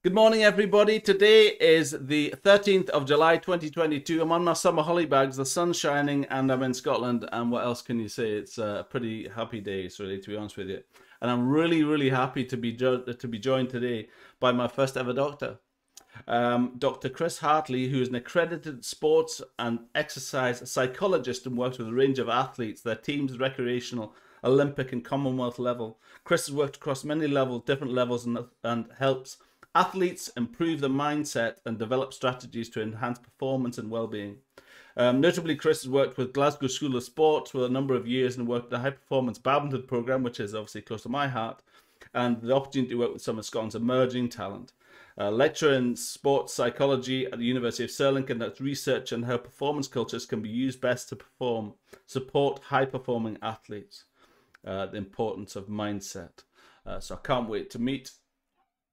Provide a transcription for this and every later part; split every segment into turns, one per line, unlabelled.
Good morning, everybody. Today is the 13th of July, 2022. I'm on my summer holiday bags. The sun's shining and I'm in Scotland. And what else can you say? It's a pretty happy day, really, to be honest with you. And I'm really happy to be joined today by my first ever doctor, Dr. Chris Hartley, who is an accredited sports and exercise psychologist and works with a range of athletes, their teams, recreational, Olympic and Commonwealth level. Chris has worked across many levels, different levels, and helps athletes improve their mindset and develop strategies to enhance performance and well-being. Notably, Chris has worked with Glasgow School of Sport for a number of years and worked in the high-performance badminton program, which is obviously close to my heart, and the opportunity to work with some of Scotland's emerging talent. Lecturer in sports psychology at the University of Stirling, conducts research on how performance cultures can be used best to support high-performing athletes. The importance of mindset. So I can't wait to meet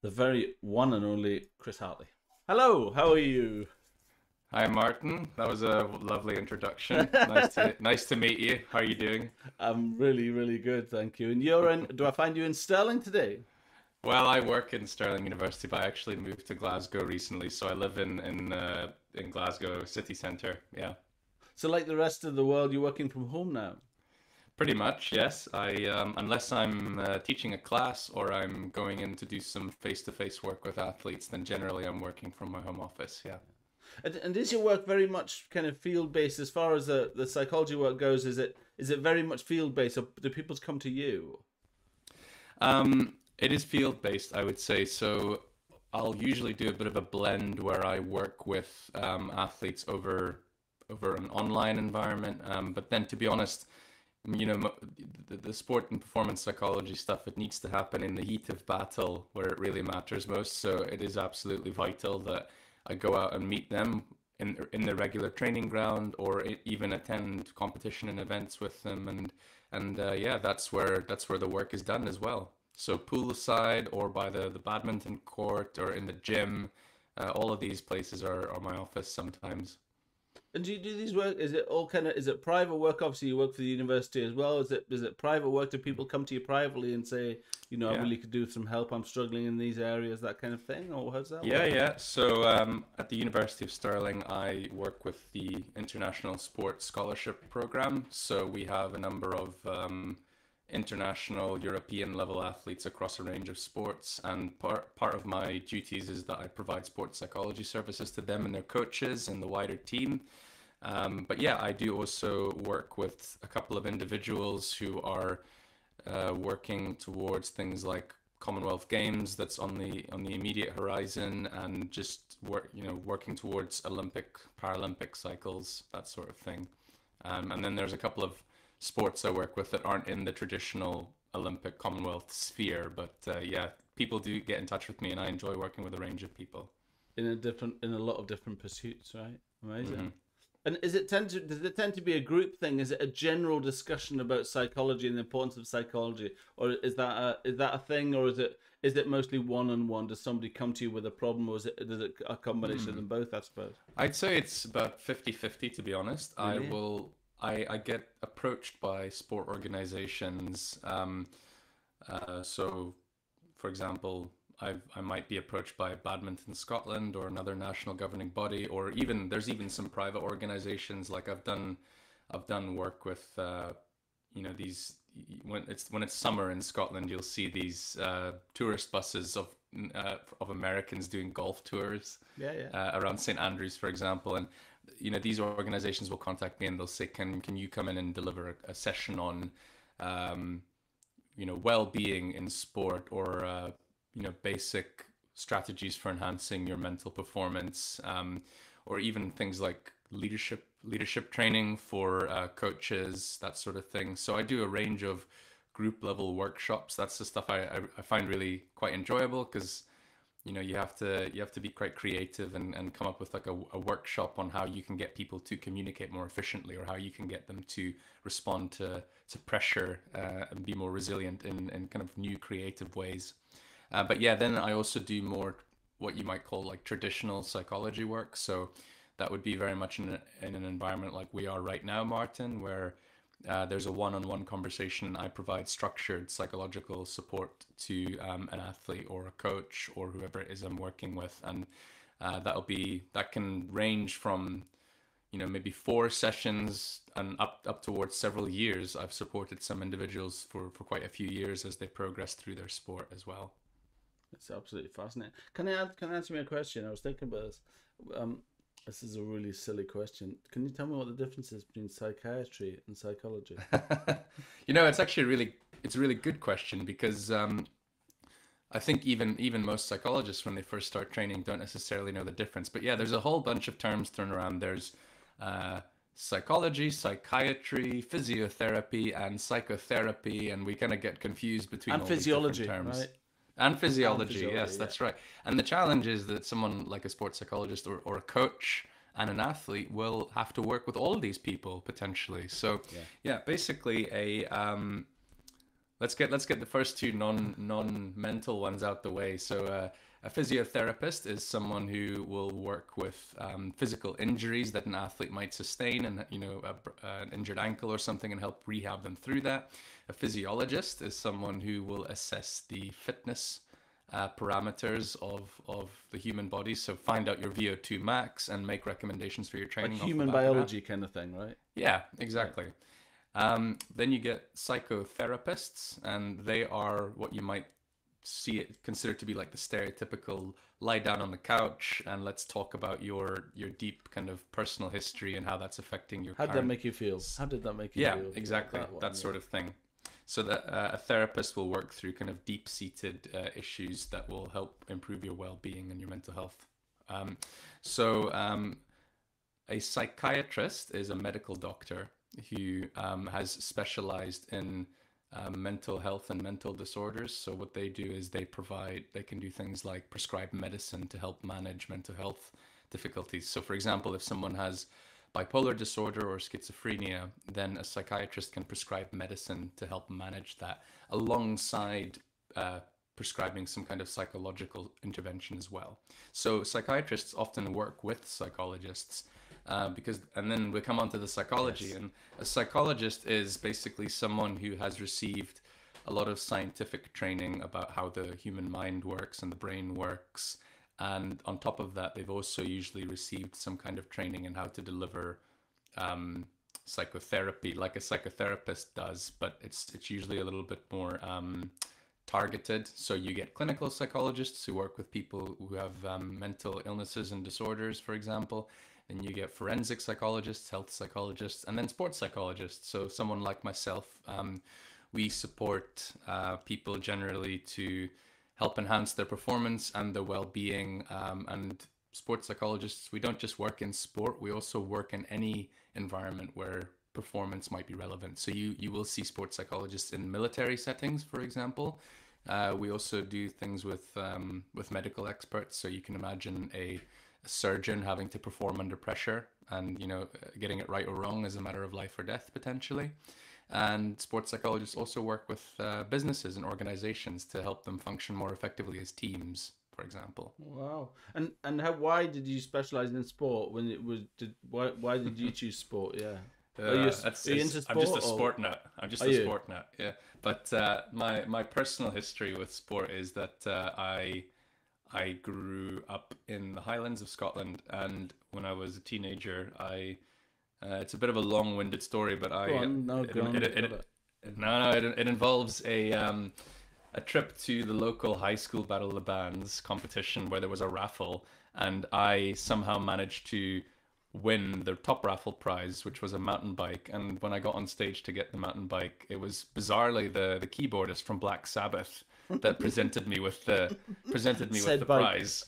the very one and only Chris Hartley. Hello, how are you?
Hi, Martin. That was a lovely introduction. Nice to meet you. How are you doing?
I'm really good, thank you. And you're in, do I find you in Stirling today?
Well, I work in Stirling University, but I actually moved to Glasgow recently, so I live in Glasgow city centre. Yeah.
So like the rest of the world, you're working from home now?
Pretty much, yes. Unless I'm teaching a class or I'm going in to do some face-to-face work with athletes, then generally I'm working from my home office. Yeah.
And is your work very much kind of field-based as far as the psychology work goes? Is it very much field-based, or do people come to you?
It is field-based, I would say. So I'll usually do a bit of a blend where I work with athletes over an online environment. But then, to be honest, you know, the sport and performance psychology stuff, it needs to happen in the heat of battle where it really matters most. So it is absolutely vital that I go out and meet them in the regular training ground, or even attend competition and events with them. And yeah, that's where the work is done as well. So poolside or by the badminton court or in the gym, all of these places are my office sometimes.
And do you do these work? Is it all kind of, is it private work? Obviously, you work for the university as well. Is it private work? Do people come to you privately and say, you know, I
Yeah.
really could do some help. I'm struggling in these areas, that kind of thing, or how's that
Yeah,
work?
yeah. So at the University of Stirling, I work with the International Sports Scholarship Program. So we have a number of international European level athletes across a range of sports. And part of my duties is that I provide sports psychology services to them and their coaches and the wider team. But yeah, I do also work with a couple of individuals who are working towards things like Commonwealth Games that's on the immediate horizon, and just working towards Olympic, Paralympic cycles, that sort of thing. And then there's a couple of sports I work with that aren't in the traditional Olympic Commonwealth sphere, but yeah, people do get in touch with me, and I enjoy working with a range of people.
In a lot of different pursuits, right? Amazing.
Hmm.
And does it tend to be a group thing? Is it a general discussion about psychology and the importance of psychology, or is that a thing, or is it mostly one-on-one? Does somebody come to you with a problem, or is it a combination of them both? I suppose.
I'd say it's about 50-50, to be honest.
Really?
I get approached by sport organizations. So, for example, I might be approached by Badminton Scotland or another national governing body, or even there's even some private organizations. Like I've done work with these, when it's summer in Scotland, you'll see these tourist buses of Americans doing golf tours
Yeah, yeah.
around St Andrews, for example. And these organizations will contact me and they'll say, can you come in and deliver a session on well-being in sport, or basic strategies for enhancing your mental performance, or even things like leadership training for coaches, that sort of thing. So I do a range of group level workshops. That's the stuff I find really quite enjoyable, because you have to be quite creative and come up with like a workshop on how you can get people to communicate more efficiently, or how you can get them to respond to pressure and be more resilient in kind of new creative ways. But yeah, then I also do more what you might call like traditional psychology work. So that would be very much in an environment like we are right now, Martin, where there's a one-on-one conversation. I provide structured psychological support to an athlete or a coach or whoever it is I'm working with, and that can range from, you know, maybe 4 sessions and up towards several years. I've supported some individuals for quite a few years as they progress through their sport as well.
It's absolutely fascinating. Can I answer me a question? I was thinking about this. This is a really silly question. Can you tell me what the difference is between psychiatry and psychology?
You know, it's actually a really good question, because I think even most psychologists, when they first start training, don't necessarily know the difference. But yeah, there's a whole bunch of terms thrown around. There's psychology, psychiatry, physiotherapy, and psychotherapy, and we kind of get confused between all
physiology,
these different terms.
right?
And physiology, yes,
yeah.
that's right. And the challenge is that someone like a sports psychologist or a coach and an athlete will have to work with all of these people potentially. So yeah, basically let's get the first two non-mental ones out the way. So a physiotherapist is someone who will work with physical injuries that an athlete might sustain, and, you know, an injured ankle or something, and help rehab them through that. A physiologist is someone who will assess the fitness parameters of the human body, so find out your VO2 max and make recommendations for your training.
Like human biology kind of thing, right?
Yeah, exactly. Then you get psychotherapists, and they are what you might consider to be like the stereotypical lie down on the couch and let's talk about your deep kind of personal history and how that's affecting your
How did that make you feel? How did that make you feel?
Yeah, exactly. That sort of thing. So that a therapist will work through kind of deep-seated issues that will help improve your well-being and your mental health. A psychiatrist is a medical doctor who has specialized in mental health and mental disorders. So what they do is they can do things like prescribe medicine to help manage mental health difficulties. So for example, if someone has bipolar disorder or schizophrenia, then a psychiatrist can prescribe medicine to help manage that alongside prescribing some kind of psychological intervention as well. So psychiatrists often work with psychologists and then we come on to the psychology. Yes. And a psychologist is basically someone who has received a lot of scientific training about how the human mind works and the brain works. And on top of that, they've also usually received some kind of training in how to deliver psychotherapy like a psychotherapist does, but it's usually a little bit more targeted. So you get clinical psychologists who work with people who have mental illnesses and disorders, for example. And you get forensic psychologists, health psychologists, and then sports psychologists. So someone like myself, we support people generally to help enhance their performance and their well-being. And sports psychologists, we don't just work in sport, we also work in any environment where performance might be relevant. So you will see sports psychologists in military settings, for example. We also do things with medical experts. So you can imagine a surgeon having to perform under pressure, and, you know, getting it right or wrong is a matter of life or death potentially. And sports psychologists also work with businesses and organizations to help them function more effectively as teams, for example.
Wow. And why did you specialize in sport when it was why did you choose sport? Yeah. Are you into sport?
I'm just a sport nut. I'm just a sport nut. Yeah. But my personal history with sport is that I grew up in the Highlands of Scotland, and when I was a teenager, it's a bit of a long-winded story, but it involves a trip to the local high school Battle of the Bands competition where there was a raffle, and I somehow managed to win the top raffle prize, which was a mountain bike. And when I got on stage to get the mountain bike, it was bizarrely the keyboardist from Black Sabbath that presented me with the prize.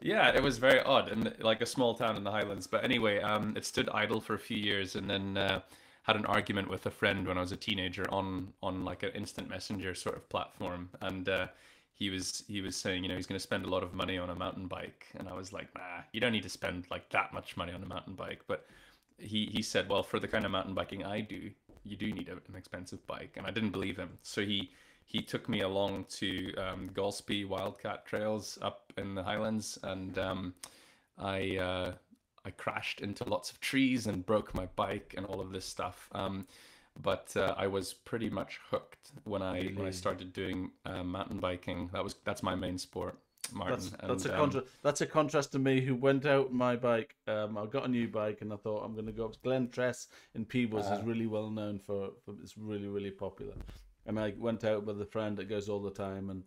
Yeah, it was very odd, in like a small town in the Highlands. But anyway, it stood idle for a few years, and then had an argument with a friend when I was a teenager on like an instant messenger sort of platform, and he was saying, you know, he's going to spend a lot of money on a mountain bike, and I was like, nah, you don't need to spend like that much money on a mountain bike. But he said, well, for the kind of mountain biking I do, you do need an expensive bike, and I didn't believe him. So he took me along to Golspie Wildcat Trails up in the Highlands, and I crashed into lots of trees and broke my bike and all of this stuff. but I was pretty much hooked when I started doing mountain biking. That's my main sport, Martin.
That's a contrast to me, who went out my bike. I got a new bike and I thought I'm going to go up to Glen Tress in Peebles. Is really well known for it's really popular. And I went out with a friend that goes all the time, and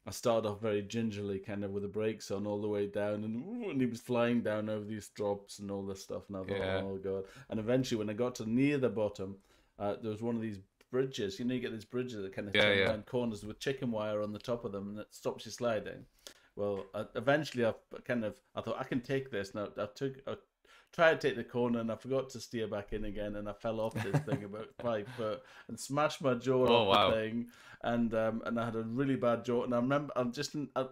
I started off very gingerly, kind of with the brakes on all the way down, and he was flying down over these drops and all this stuff, and I thought, oh god. And eventually, when I got to near the bottom, there was one of these bridges. You know, you get these bridges that kind of turn around corners with chicken wire on the top of them, and it stops you sliding. Well, eventually, I thought I can take this. Now I tried to take the corner, and I forgot to steer back in again, and I fell off this thing about 5 foot and smashed my jaw off the thing, and I had a really bad jaw. And I remember,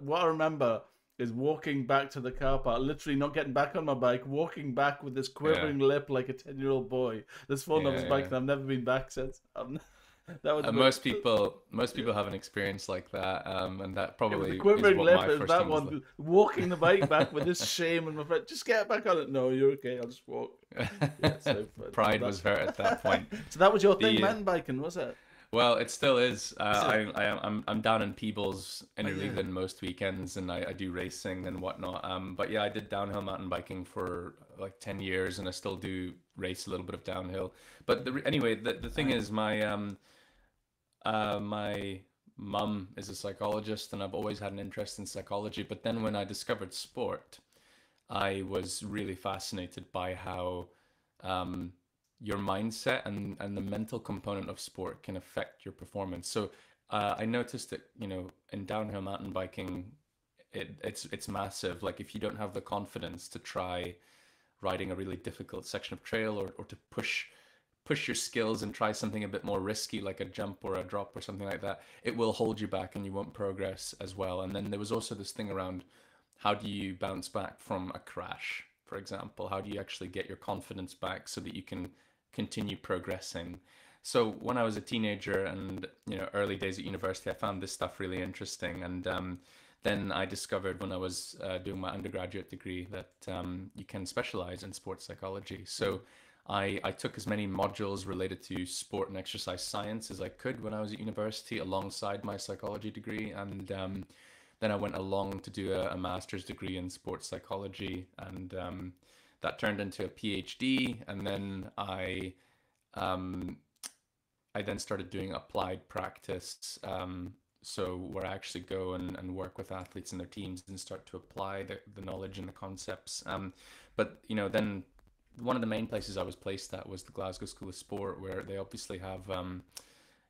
what I remember is walking back to the car park, literally not getting back on my bike, walking back with this quivering lip like a 10-year-old boy. This fallen off his bike, and I've never been back since. That was
most people have an experience like that, and that probably
the quivering
is what
lip
my
is
first
that
time was
one.
like.
Walking the bike back with this shame, and my friend, just get back on it. No, you're okay. I'll just walk.
Pride was hurt at that point.
So that was your thing, mountain biking, was it?
Well, it still is. I'm down in Peebles in England most weekends, and I do racing and whatnot. But yeah, I did downhill mountain biking for like 10 years, and I still do race a little bit of downhill. But anyway, the thing is, my mum is a psychologist, and I've always had an interest in psychology. But then when I discovered sport, I was really fascinated by how your mindset and the mental component of sport can affect your performance. So I noticed that, you know, in downhill mountain biking, it's massive. Like if you don't have the confidence to try riding a really difficult section of trail, or to push your skills and try something a bit more risky, like a jump or a drop or something like that, it will hold you back and you won't progress as well. And then there was also this thing around, how do you bounce back from a crash, for example? How do you actually get your confidence back so that you can continue progressing? So when I was a teenager and, you know, early days at university, I found this stuff really interesting. And then I discovered when I was doing my undergraduate degree that you can specialize in sports psychology. So I took as many modules related to sport and exercise science as I could when I was at university alongside my psychology degree. And then I went along to do a master's degree in sports psychology, and that turned into a PhD. And then I then started doing applied practice, so where I actually go and work with athletes and their teams and start to apply the knowledge and the concepts. But, you know, then one of the main places I was placed at was the Glasgow School of Sport, where they obviously have,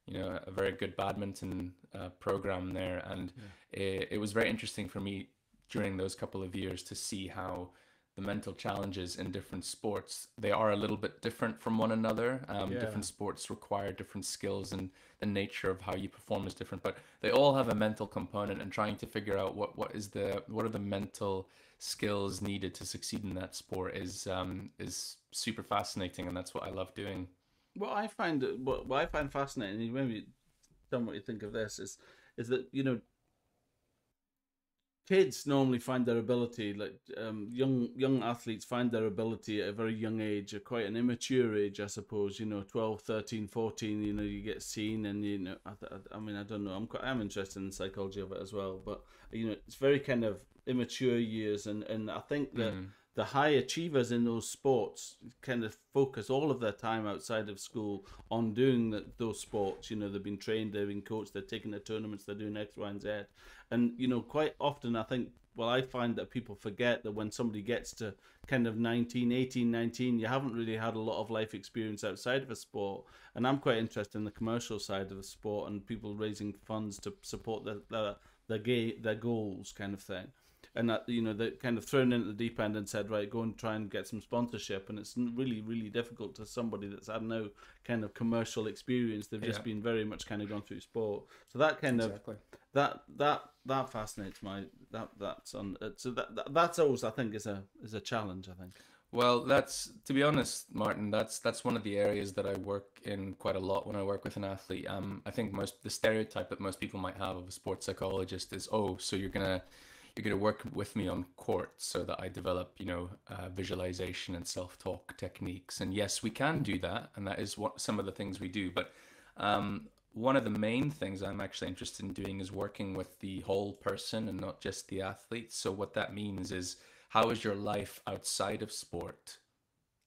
you know, a very good badminton program there. And it was very interesting for me during those couple of years to see how the mental challenges in different sports, they are a little bit different from one another. Different sports require different skills, and the nature of how you perform is different, but they all have a mental component, and trying to figure out what are the mental skills needed to succeed in that sport is super fascinating, and that's what I love doing.
What I find fascinating, and maybe tell me what you think of this, is that, you know, kids normally find their ability, like young athletes find their ability at a very young age, at quite an immature age, I suppose, you know, 12, 13, 14, you know, you get seen, and, you know, I mean, I don't know, I'm interested in the psychology of it as well, but, you know, it's very kind of immature years, and I think that the high achievers in those sports kind of focus all of their time outside of school on doing those sports. You know, they've been trained, they've been coached, they're taking the tournaments, they're doing X, Y, and Z. And, you know, quite often I think, well, I find that people forget that when somebody gets to kind of 19, you haven't really had a lot of life experience outside of a sport. And I'm quite interested in the commercial side of the sport and people raising funds to support their goals, kind of thing. And that, you know, they're kind of thrown into the deep end and said, right, go and try and get some sponsorship. And it's really, really difficult to somebody that's had no kind of commercial experience. They've just been very much kind of gone through sport. So that kind of that fascinates that's always, I think, is a challenge, I think.
Well, that's, to be honest, Martin, that's one of the areas that I work in quite a lot when I work with an athlete. I think the stereotype that most people might have of a sports psychologist is, oh, so you're gonna you're going to work with me on court so that I develop, visualization and self-talk techniques. And yes, we can do that, and that is what some of the things we do. But one of the main things I'm actually interested in doing is working with the whole person and not just the athlete. So what that means is, how is your life outside of sport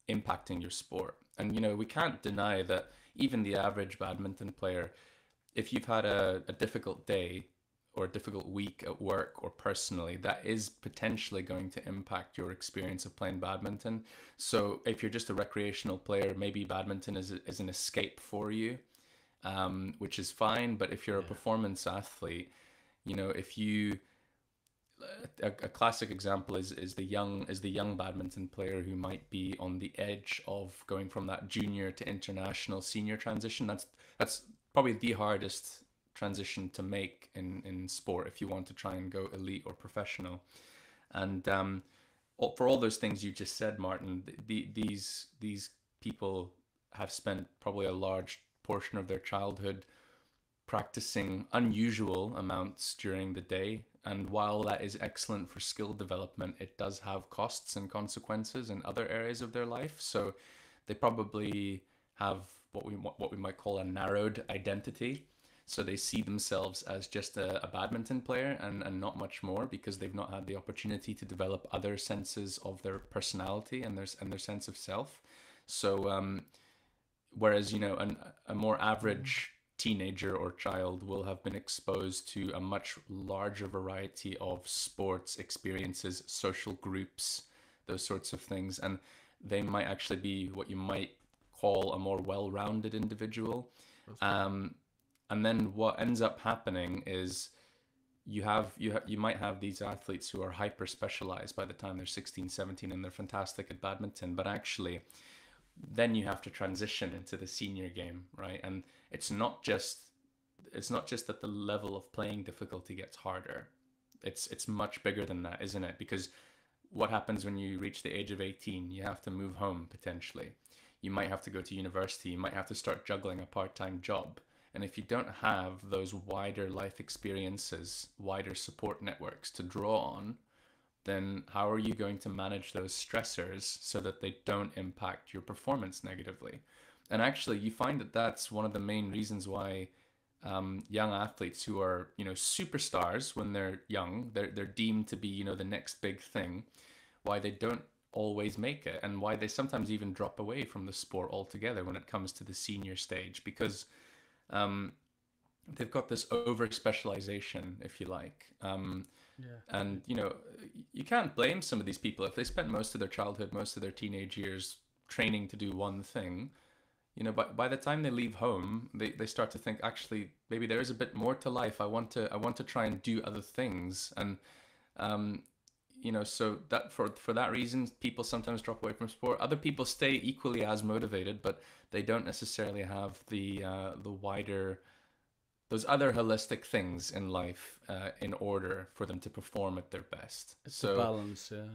impacting your sport? And we can't deny that even the average badminton player, if you've had a difficult day or a difficult week at work or personally, that is potentially going to impact your experience of playing badminton. So if you're just a recreational player, maybe badminton is an escape for you, which is fine. But if you're a performance athlete, if you a classic example is the young badminton player who might be on the edge of going from that junior to international senior transition. That's probably the hardest transition to make in sport if you want to try and go elite or professional. And for all those things you just said, Martin, these people have spent probably a large portion of their childhood practicing unusual amounts during the day. And while that is excellent for skill development, it does have costs and consequences in other areas of their life. So they probably have what we might call a narrowed identity. So they see themselves as just a badminton player and not much more, because they've not had the opportunity to develop other senses of their personality and their sense of self. So whereas a more average teenager or child will have been exposed to a much larger variety of sports experiences, social groups, those sorts of things, and they might actually be what you might call a more well-rounded individual. And then what ends up happening is you might have these athletes who are hyper specialized by the time they're 16, 17, and they're fantastic at badminton, but actually then you have to transition into the senior game, right? And it's not just that the level of playing difficulty gets harder. It's much bigger than that, isn't it? Because what happens when you reach the age of 18? You have to move home potentially. You might have to go to university. You might have to start juggling a part-time job. And if you don't have those wider life experiences, wider support networks to draw on, then how are you going to manage those stressors so that they don't impact your performance negatively? And actually, you find that that's one of the main reasons why young athletes who are, superstars when they're young, they're deemed to be, the next big thing, why they don't always make it, and why they sometimes even drop away from the sport altogether when it comes to the senior stage, because they've got this over specialization, if you like. And you can't blame some of these people if they spent most of their childhood, most of their teenage years training to do one thing. But by the time they leave home, they start to think, actually, maybe there is a bit more to life. I want to try and do other things. And so that for that reason, people sometimes drop away from sport. Other people stay equally as motivated, but they don't necessarily have the wider, those other holistic things in life in order for them to perform at their best.
It's a balance, yeah.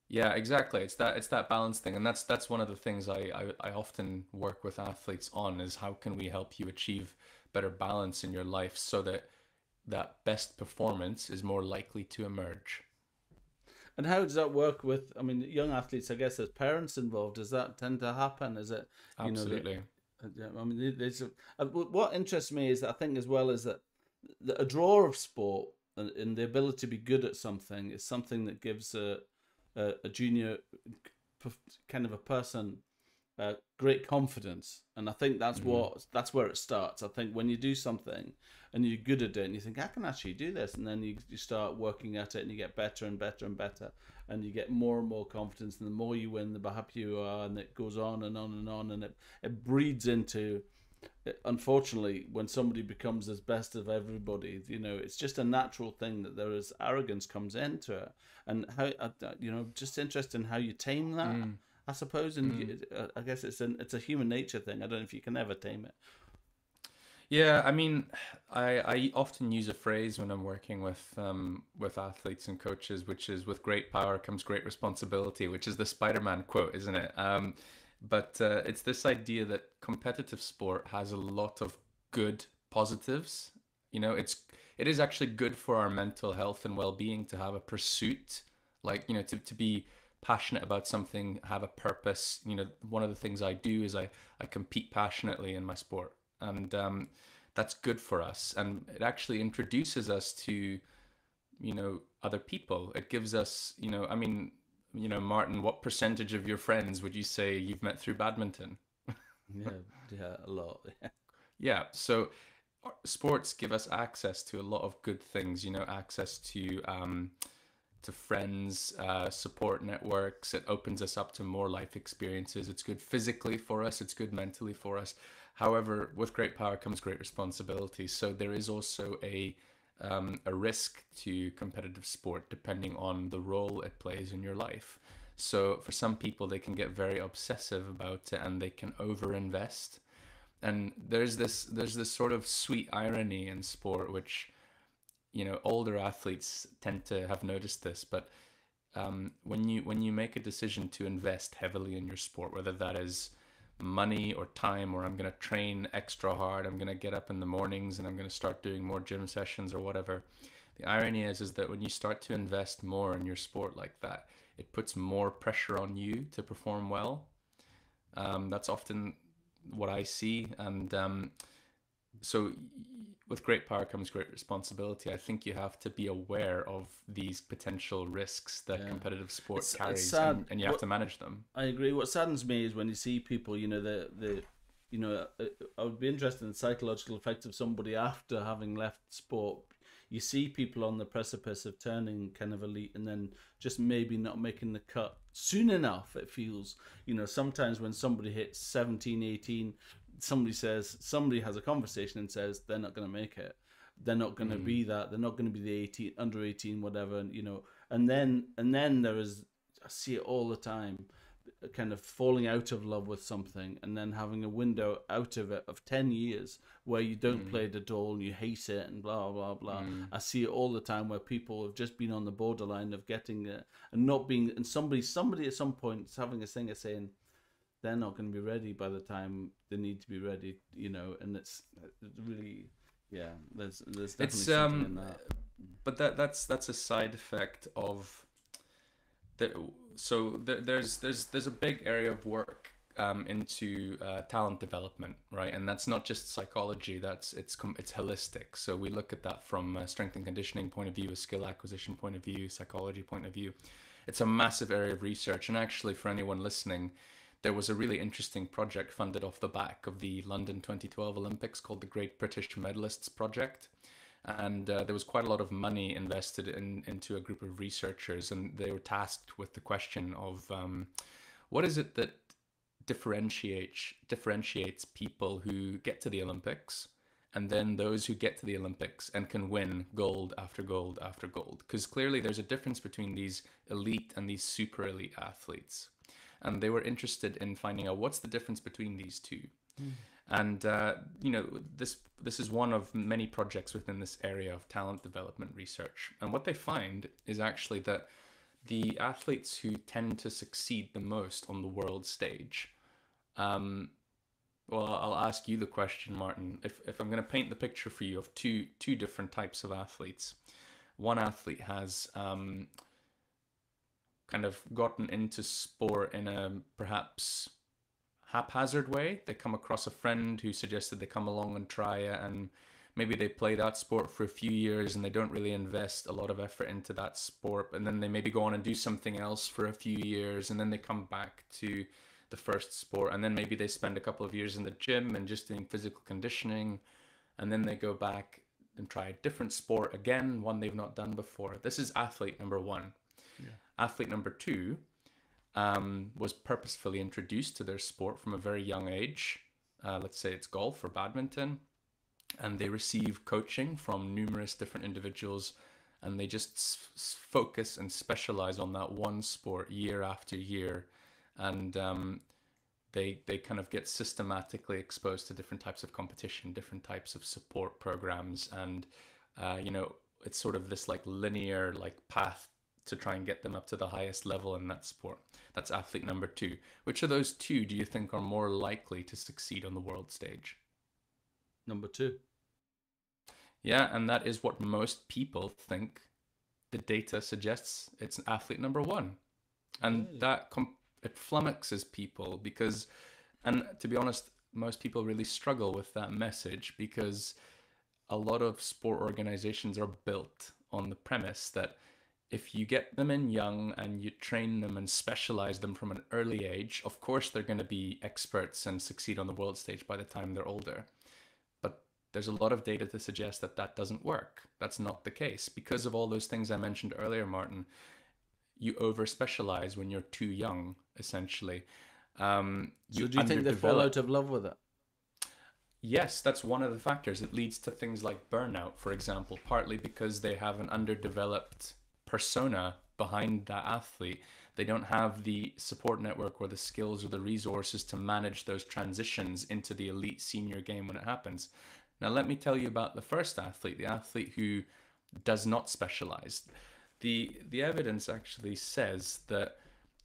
Yeah, exactly. It's that balance thing, and that's one of the things I often work with athletes on, is how can we help you achieve better balance in your life so that that best performance is more likely to emerge.
And how does that work with, young athletes? I guess there's parents involved. Does that tend to happen? Is it
absolutely?
What interests me is that I think as well is that a draw of sport and the ability to be good at something is something that gives a junior kind of a person great confidence, and I think that's where it starts. I think when you do something and you're good at it and you think, I can actually do this, and then you start working at it and you get better and better and better, and you get more and more confidence, and the more you win, the happier you are, and it goes on and on and on, and it breeds into, unfortunately, when somebody becomes as best of everybody, it's just a natural thing that there is arrogance comes into it. And how just interested in how you tame that, I suppose. And I guess it's a human nature thing. I don't know if you can ever tame it.
Yeah, I often use a phrase when I'm working with athletes and coaches, which is, with great power comes great responsibility, which is the Spider-Man quote, isn't it? But it's this idea that competitive sport has a lot of good positives. it is actually good for our mental health and well-being to have a pursuit, like, to be passionate about something, have a purpose. One of the things I do is I compete passionately in my sport, and that's good for us, and it actually introduces us to other people. It gives us, I mean, Martin, what percentage of your friends would you say you've met through badminton?
Yeah, a lot.
Yeah, so sports give us access to a lot of good things, access to friends, support networks. It opens us up to more life experiences. It's good physically for us, it's good mentally for us. However, with great power comes great responsibility. So there is also a risk to competitive sport depending on the role it plays in your life. So for some people, they can get very obsessive about it and they can overinvest. And there's this sort of sweet irony in sport, which older athletes tend to have noticed this. But when you make a decision to invest heavily in your sport, whether that is money or time, or I'm going to train extra hard, I'm going to get up in the mornings and I'm going to start doing more gym sessions or whatever. The irony is that when you start to invest more in your sport like that, it puts more pressure on you to perform well. That's often what I see. And so with great power comes great responsibility. I think you have to be aware of these potential risks that competitive sport carries, it's sad, and you have to manage them.
I agree. What saddens me is when you see people, I would be interested in the psychological effect of somebody after having left sport. You see people on the precipice of turning kind of elite and then just maybe not making the cut soon enough. It feels, sometimes when somebody hits 17, 18, somebody has a conversation and says they're not going to make it. They're not going to be that. They're not going to be the 18, under 18, whatever. And then there is, I see it all the time, kind of falling out of love with something and then having a window out of it of 10 years where you don't play it at all and you hate it and blah, blah, blah. I see it all the time where people have just been on the borderline of getting it and not being, and somebody at some point is having a singer saying they're not going to be ready by the time they need to be ready, and it's really, there's definitely something in that.
But that's a side effect of so there's a big area of work into talent development, right? And that's not just psychology. It's holistic. So we look at that from a strength and conditioning point of view, a skill acquisition point of view, psychology point of view. It's a massive area of research. And actually, for anyone listening, there was a really interesting project funded off the back of the London 2012 Olympics called the Great British Medalists Project. And there was quite a lot of money invested into a group of researchers, and they were tasked with the question of what is it that differentiates people who get to the Olympics and then those who get to the Olympics and can win gold after gold after gold? Because clearly there's a difference between these elite and these super elite athletes. And they were interested in finding out what's the difference between these two. And this is one of many projects within this area of talent development research. And what they find is actually that the athletes who tend to succeed the most on the world stage, well, I'll ask you the question, Martin. If I'm going to paint the picture for you of two different types of athletes, one athlete has kind of gotten into sport in a perhaps haphazard way. They come across a friend who suggested they come along and try it, and maybe they play that sport for a few years and they don't really invest a lot of effort into that sport, and then they maybe go on and do something else for a few years, and then they come back to the first sport, and then maybe they spend a couple of years in the gym and just doing physical conditioning, and then they go back and try a different sport again, one they've not done before. This is athlete number one. Athlete number two was purposefully introduced to their sport from a very young age. Let's say it's golf or badminton, and they receive coaching from numerous different individuals, and they just focus and specialize on that one sport year after year, and they kind of get systematically exposed to different types of competition, different types of support programs, and it's sort of this like linear path to try and get them up to the highest level in that sport. That's athlete number two. Which of those two do you think are more likely to succeed on the world stage?
Number two.
Yeah, and that is what most people think. The data suggests it's athlete number one. And
Really?
that it flummoxes people because, and to be honest, most people really struggle with that message because a lot of sport organizations are built on the premise that if you get them in young and you train them and specialize them from an early age, of course they're going to be experts and succeed on the world stage by the time they're older. But there's a lot of data to suggest that that doesn't work. That's not the case. Because of all those things I mentioned earlier, Martin, you over specialize when you're too young, essentially.
So
You
do you think they fall
underdevelop.
out of love with it?
Yes, that's one of the factors. It leads to things like burnout, for example, partly because they have an underdeveloped persona behind that athlete. They don't have the support network or the skills or the resources to manage those transitions into the elite senior game when it happens. Now, let me tell you about the first athlete, the athlete who does not specialize. The evidence actually says that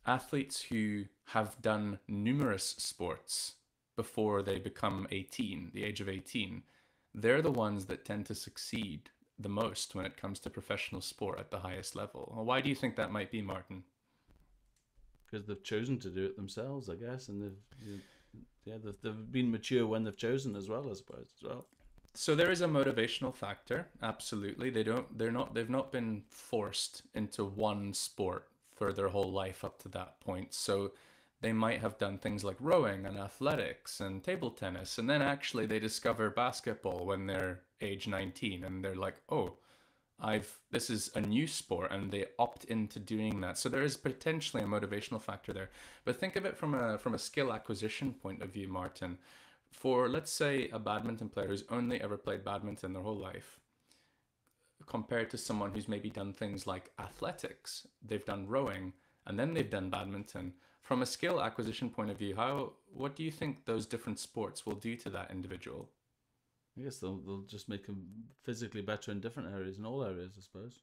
athletes who have done numerous sports before they become 18, the age of 18, they're the ones that tend to succeed the most when it comes to professional sport at the highest level. Well, why do you think that might be, Martin?
Because they've chosen to do it themselves, I guess, and they've been mature when they've chosen as well, I suppose, as well.
So there is a motivational factor, absolutely. They've not been forced into one sport for their whole life up to that point. So they might have done things like rowing and athletics and table tennis, and then actually they discover basketball when they're age 19 and they're like, "Oh, I've this is a new sport," and they opt into doing that. So there is potentially a motivational factor there. But think of it from a skill acquisition point of view, Martin. For, let's say, a badminton player who's only ever played badminton their whole life, compared to someone who's maybe done things like athletics, they've done rowing, and then they've done badminton. From a skill acquisition point of view, what do you think those different sports will do to that individual?
I guess they'll just make them physically better in different areas, in all areas, I suppose.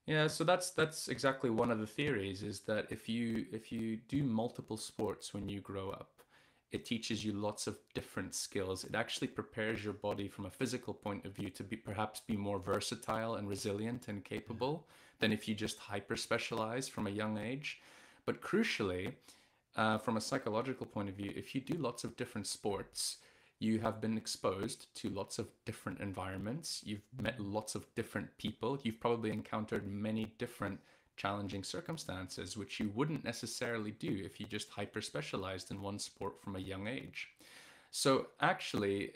Yeah, so that's exactly one of the theories, is that if you do multiple sports when you grow up, it teaches you lots of different skills. It actually prepares your body from a physical point of view to be perhaps be more versatile and resilient and
Yeah.
capable than if you just hyper specialize from a young age. But crucially, from a psychological point of view, if you do lots of different sports, you have been exposed to lots of different environments. You've met lots of different people. You've probably encountered many different challenging circumstances, which you wouldn't necessarily do if you just hyper specialized in one sport from a young age. So actually,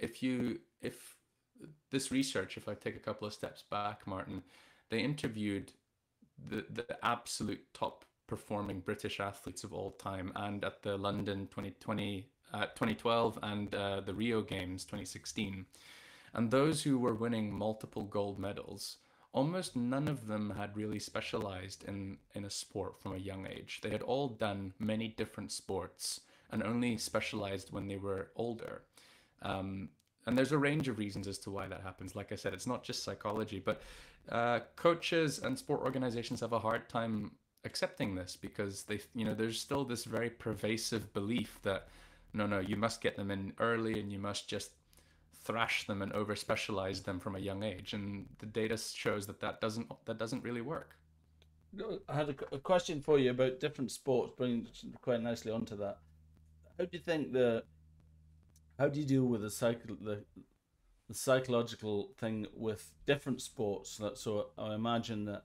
if this research, if I take a couple of steps back, Martin, they interviewed the absolute top performing British athletes of all time, and at the London 2012 and the Rio Games 2016. And those who were winning multiple gold medals, almost none of them had really specialized in a sport from a young age. They had all done many different sports and only specialized when they were older. And there's a range of reasons as to why that happens. Like I said, it's not just psychology, but coaches and sport organizations have a hard time accepting this because there's still this very pervasive belief that no, you must get them in early and you must just thrash them and over specialize them from a young age, and the data shows that that doesn't really work.
I had a question for you about different sports, bringing quite nicely onto that. How do you think how do you deal with the psychological thing with different sports? So I imagine that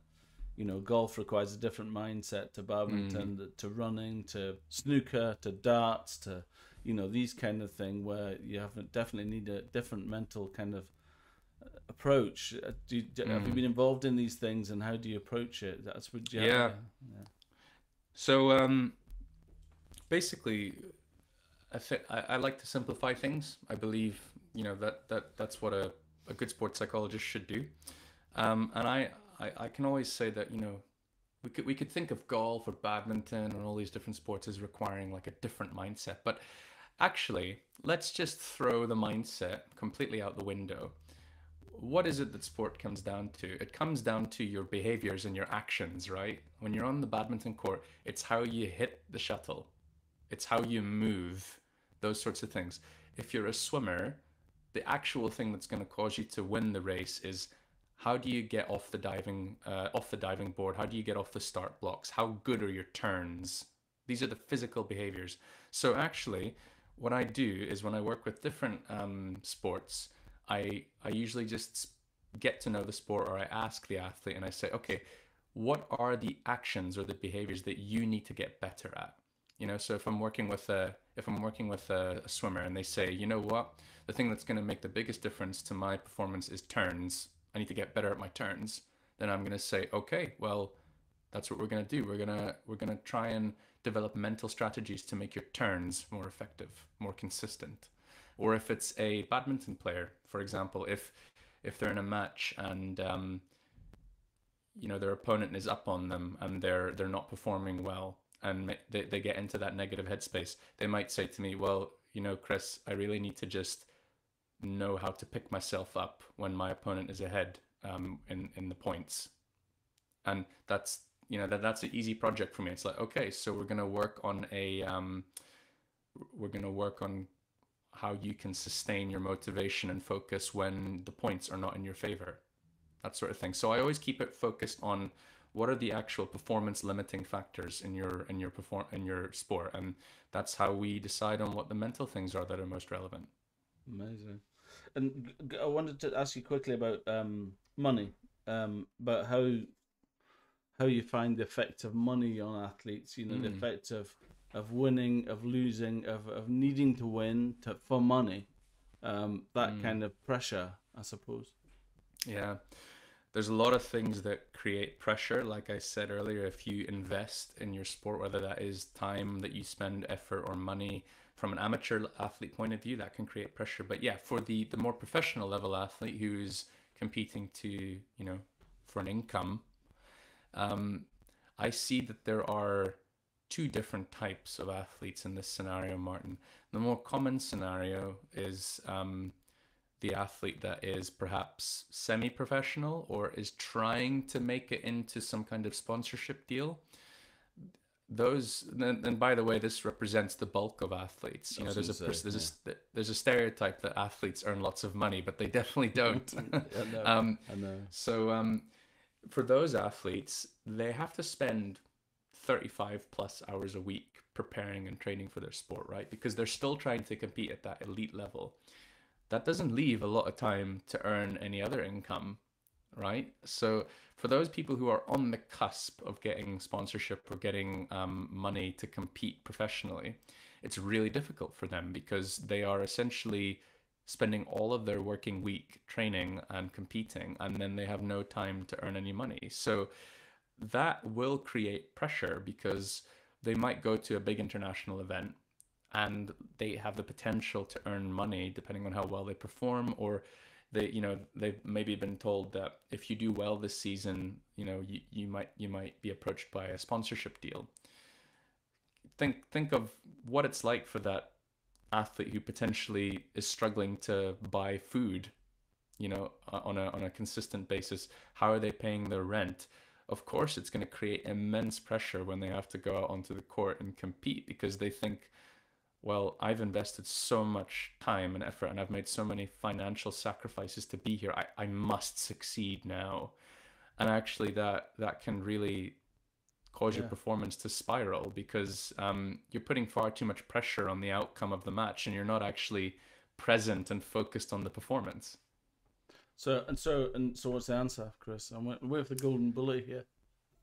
golf requires a different mindset to
Mm,
badminton, to running, to snooker, to darts, to these kind of thing where you definitely need a different mental kind of approach. Have you
mm.
been involved in these things, and how do you approach it? That's what you
Yeah.
yeah, yeah.
So basically, I like to simplify things. I believe that's what a good sports psychologist should do. And I can always say that we could think of golf or badminton and all these different sports as requiring like a different mindset, but actually, let's just throw the mindset completely out the window. What is it that sport comes down to? It comes down to your behaviors and your actions, right? When you're on the badminton court, it's how you hit the shuttle, it's how you move, those sorts of things. If you're a swimmer, the actual thing that's going to cause you to win the race is how do you get off the diving board? How do you get off the start blocks? How good are your turns? These are the physical behaviors. So actually, what I do is when I work with different sports, I usually just get to know the sport, or I ask the athlete and I say, okay, what are the actions or the behaviors that you need to get better at? You know, so if I'm working with a swimmer and they say, you know what, the thing that's going to make the biggest difference to my performance is turns. I need to get better at my turns. Then I'm going to say, okay, well, that's what we're going to do. We're going to try and develop mental strategies to make your turns more effective, more consistent. Or if it's a badminton player, for example, if they're in a match and you know, their opponent is up on them and they're not performing well, and they get into that negative headspace, they might say to me, well, you know, Chris, I really need to just know how to pick myself up when my opponent is ahead in the points. And that's, you know, that's an easy project for me. It's like, okay, so we're going to work on how you can sustain your motivation and focus when the points are not in your favor, that sort of thing. So I always keep it focused on what are the actual performance limiting factors in your sport, and that's how we decide on what the mental things are that are most relevant.
Amazing. And I wanted to ask you quickly about money, about how you find the effect of money on athletes. You know, the effect of winning, of losing, of needing to win for money. That kind of pressure, I suppose.
Yeah. There's a lot of things that create pressure. Like I said earlier, if you invest in your sport, whether that is time that you spend, effort, or money, from an amateur athlete point of view, that can create pressure. But yeah, for the more professional level athlete who's competing to, you know, for an income, I see that there are two different types of athletes in this scenario, Martin. The more common scenario is the athlete that is perhaps semi-professional or is trying to make it into some kind of sponsorship deal. And by the way, this represents the bulk of athletes. You know, there's a stereotype that athletes earn lots of money, but they definitely don't.
I know.
So for those athletes, they have to spend 35 plus hours a week preparing and training for their sport, right? Because they're still trying to compete at that elite level. That doesn't leave a lot of time to earn any other income, right? So for those people who are on the cusp of getting sponsorship or getting money to compete professionally, it's really difficult for them because they are essentially spending all of their working week training and competing, and then they have no time to earn any money. So that will create pressure because they might go to a big international event and they have the potential to earn money depending on how well they perform, or they've maybe been told that if you do well this season, you might be approached by a sponsorship deal. Think of what it's like for that athlete who potentially is struggling to buy food, on a consistent basis. How are they paying their rent? Of course, it's going to create immense pressure when they have to go out onto the court and compete, because they think, well, I've invested so much time and effort and I've made so many financial sacrifices to be here. I must succeed now. And actually that can really cause your performance to spiral, because you're putting far too much pressure on the outcome of the match and you're not actually present and focused on the performance.
So what's the answer, Chris? I'm with the golden bullet here.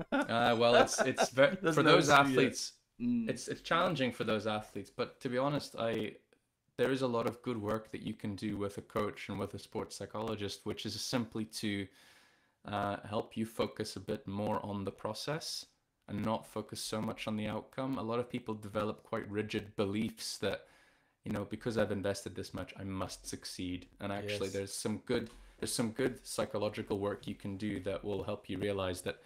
Well, it's for those athletes. It's challenging for those athletes, but to be honest, there is a lot of good work that you can do with a coach and with a sports psychologist, which is simply to help you focus a bit more on the process and not focus so much on the outcome. A lot of people develop quite rigid beliefs that, because I've invested this much, I must succeed. And actually, there's some good psychological work you can do that will help you realize that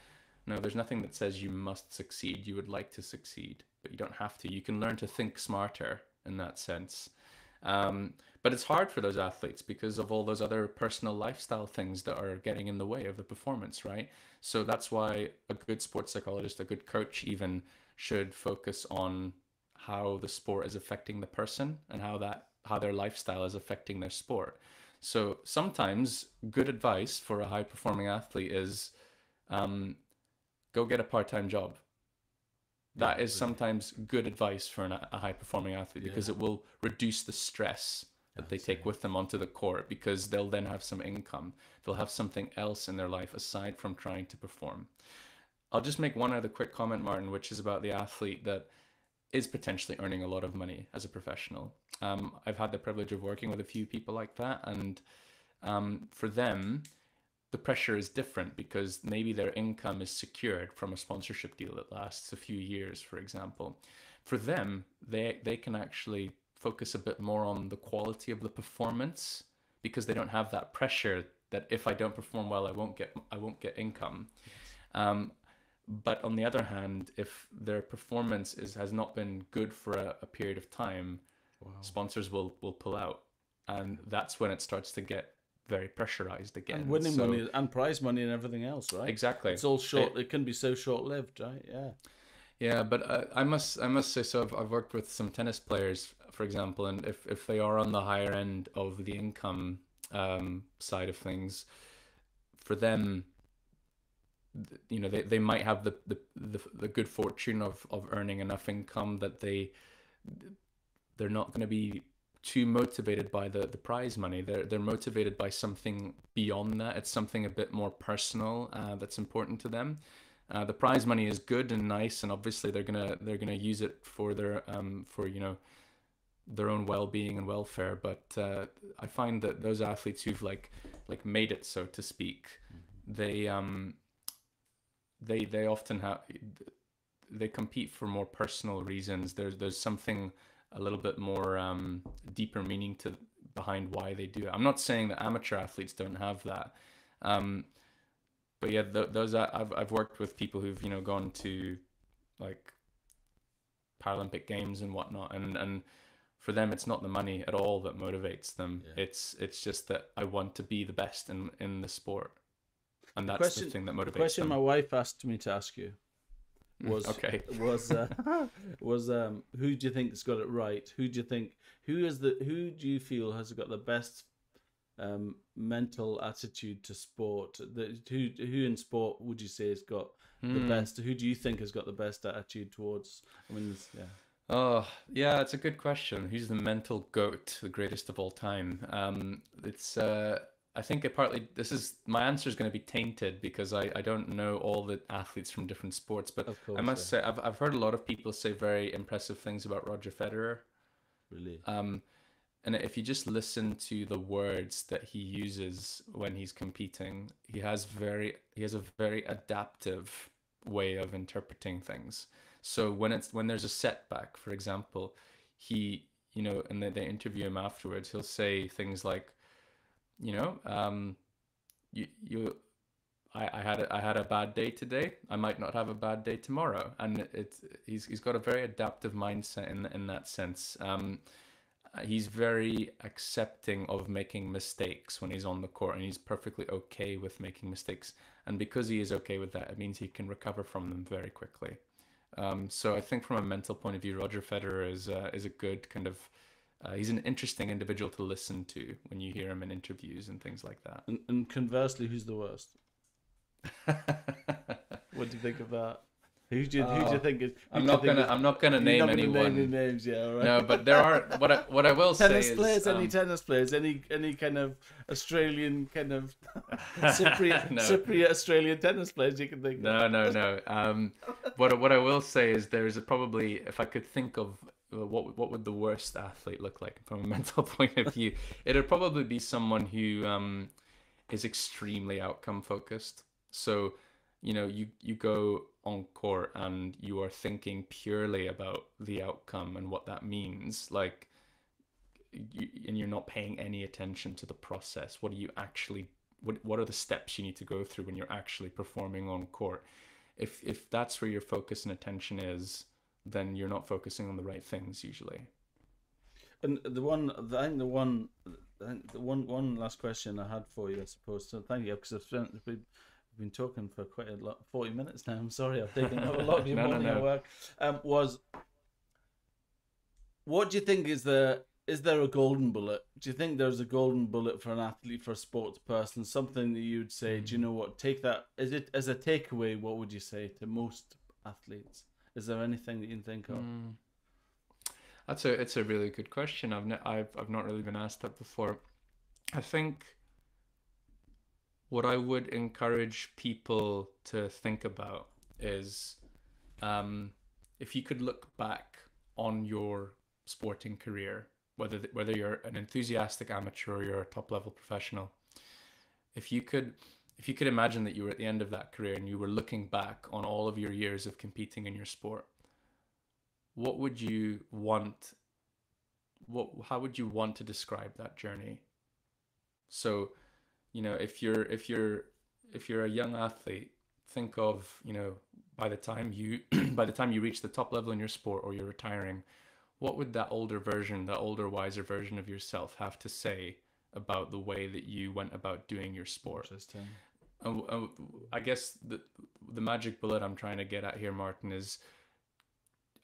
no, there's nothing that says you must succeed. You would like to succeed, but you don't have to. You can learn to think smarter in that sense. But it's hard for those athletes because of all those other personal lifestyle things that are getting in the way of the performance, right? So that's why a good sports psychologist, a good coach even, should focus on how the sport is affecting the person and how that how their lifestyle is affecting their sport. So sometimes good advice for a high performing athlete is go get a part-time job. That is sometimes good advice for a high performing athlete, because it will reduce the stress that they take with them onto the court, because they'll then have some income. They'll have something else in their life aside from trying to perform. I'll just make one other quick comment, Martin, which is about the athlete that is potentially earning a lot of money as a professional. I've had the privilege of working with a few people like that, and for them, the pressure is different, because maybe their income is secured from a sponsorship deal that lasts a few years, for example. For them, they can actually focus a bit more on the quality of the performance, because they don't have that pressure that if I don't perform well, I won't get income. But on the other hand, if their performance has not been good for a period of time, sponsors will pull out, and that's when it starts to get very pressurized again.
And winning money and prize money and everything else, right?
Exactly.
It's all short. It can be so short-lived, right? Yeah.
Yeah, but I must say, so I've worked with some tennis players, for example, and if they are on the higher end of the income side of things, for them, you know, they might have the good fortune of earning enough income that they're not going to be too motivated by the prize money. They're motivated by something beyond that. It's something a bit more personal that's important to them. The prize money is good and nice, and obviously they're gonna use it for their you know, their own well-being and welfare. But I find that those athletes who've like made it, so to speak, they often they compete for more personal reasons. There's something a little bit more deeper meaning behind why they do it. I'm not saying that amateur athletes don't have that, but yeah, those I've worked with people who've, you know, gone to like Paralympic Games and whatnot, and for them it's not the money at all that motivates them. Yeah. It's just that I want to be the best in the sport, and that's the thing that motivates them. The
question my wife asked me to ask you was who do you think has got it right? Who do you feel has got the best mental attitude to sport? Who in sport would you say has got the best? Who do you think has got the best attitude towards? I mean, yeah.
Oh, yeah, it's a good question. Who's the mental GOAT, the greatest of all time? I think my answer is going to be tainted, because I don't know all the athletes from different sports, but course, I must say I've heard a lot of people say very impressive things about Roger Federer.
Really?
And if you just listen to the words that he uses when he's competing, he has a very adaptive way of interpreting things. So when there's a setback, for example, he, you know, and they interview him afterwards, he'll say things like, you know, I had a bad day today. I might not have a bad day tomorrow, and he's got a very adaptive mindset in that sense. He's very accepting of making mistakes when he's on the court, and he's perfectly okay with making mistakes. And because he is okay with that, it means he can recover from them very quickly. So I think from a mental point of view, Roger Federer is a good kind of. He's an interesting individual to listen to when you hear him in interviews and things like that.
And conversely, who's the worst? What do you think of that? Who do you think is?
I'm not gonna name anyone.
Name names, yeah, all right.
No, but there are what I will say is
any tennis players, any kind of Australian kind of Cypriot Australian tennis players you can think of.
No. What I will say is there's probably, if I could think of what would the worst athlete look like from a mental point of view, it'd probably be someone who is extremely outcome focused. So, you know, you go on court and you are thinking purely about the outcome and what that means, like, and you're not paying any attention to the process. What are the steps you need to go through when you're actually performing on court? If that's where your focus and attention is, then you're not focusing on the right things usually.
And the one last question I had for you, I suppose. So thank you, because we've been talking for quite a lot, 40 minutes now. I'm sorry, I've taken up a lot of your morning work. Was what do you think is the is there a golden bullet? Do you think there's a golden bullet for an athlete, for a sports person? Something that you'd say, do you know what? Take that. Is it as a takeaway? What would you say to most athletes? Is there anything that you can think of?
It's a really good question. I've not really been asked that before. I think what I would encourage people to think about is, if you could look back on your sporting career, whether you're an enthusiastic amateur or you're a top level professional, if you could imagine that you were at the end of that career and you were looking back on all of your years of competing in your sport, what would you want? How would you want to describe that journey? So, if you're a young athlete, think of, by the time you reach the top level in your sport or you're retiring, what would that older, wiser version of yourself have to say about the way that you went about doing your sport?
Interesting.
I guess the magic bullet I'm trying to get at here, Martin, is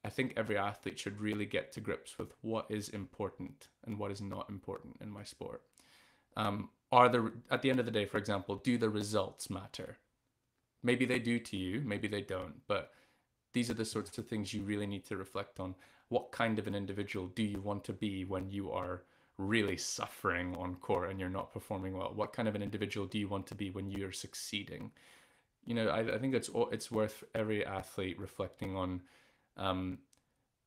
I think every athlete should really get to grips with what is important and what is not important in my sport. At the end of the day, for example, do the results matter? Maybe they do to you, maybe they don't, but these are the sorts of things you really need to reflect on. What kind of an individual do you want to be when you are really suffering on court and you're not performing well? What kind of an individual do you want to be when you're succeeding? I think it's worth every athlete reflecting on,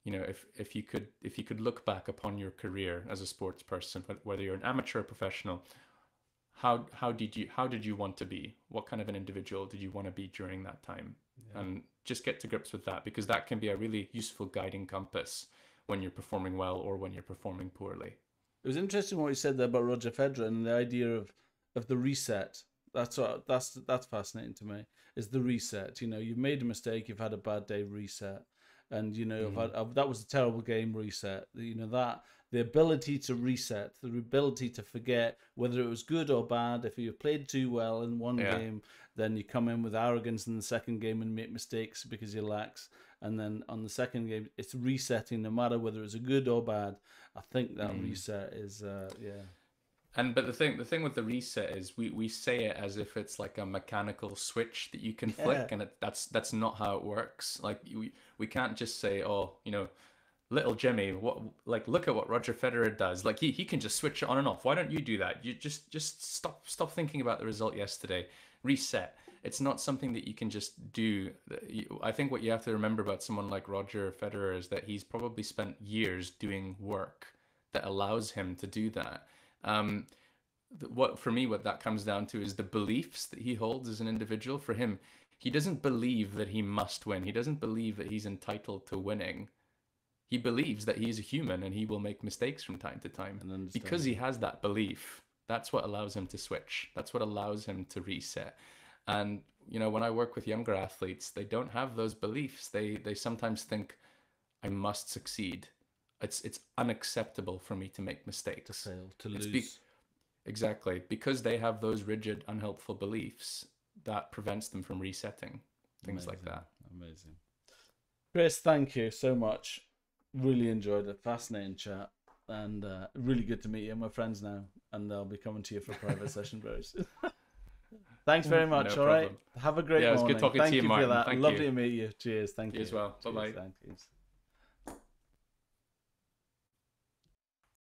if you could look back upon your career as a sports person, whether you're an amateur or professional, how did you want to be? What kind of an individual did you want to be during that time? Yeah. And just get to grips with that, because that can be a really useful guiding compass when you're performing well or when you're performing poorly.
It was interesting what you said there about Roger Federer and the idea of the reset. That's fascinating to me. Is the reset? You've made a mistake, you've had a bad day, reset. And that was a terrible game, reset. That the ability to reset, the ability to forget whether it was good or bad. If you played too well in one game, then you come in with arrogance in the second game and make mistakes because you're lax. And then on the second game, it's resetting, no matter whether it's a good or bad. I think that reset is
But the thing with the reset is we say it as if it's like a mechanical switch that you can flick, and that's not how it works. Like we can't just say, little Jimmy, look at what Roger Federer does. Like he can just switch it on and off. Why don't you do that? You just stop thinking about the result yesterday. Reset. It's not something that you can just do. I think what you have to remember about someone like Roger Federer is that he's probably spent years doing work that allows him to do that. What that comes down to is the beliefs that he holds as an individual. For him, he doesn't believe that he must win. He doesn't believe that he's entitled to winning. He believes that he's a human and he will make mistakes from time to time. Because he has that belief, that's what allows him to switch. That's what allows him to reset. And when I work with younger athletes, they don't have those beliefs. They sometimes think, I must succeed. It's unacceptable for me to make mistakes,
to fail, to lose.
Exactly, because they have those rigid, unhelpful beliefs that prevents them from resetting. Things like that.
Amazing. Chris, thank you so much. Really enjoyed it. Fascinating chat, and really good to meet you. We're friends now, and I'll be coming to you for a private session very soon. Thanks very much.
No
all
problem.
right. Have a great morning.
It was good talking to you, Martin.
For that.
Thank
Lovely
you.
to meet you. Cheers. Thank you.
You as well.
Cheers.
Bye-bye.
Thank you.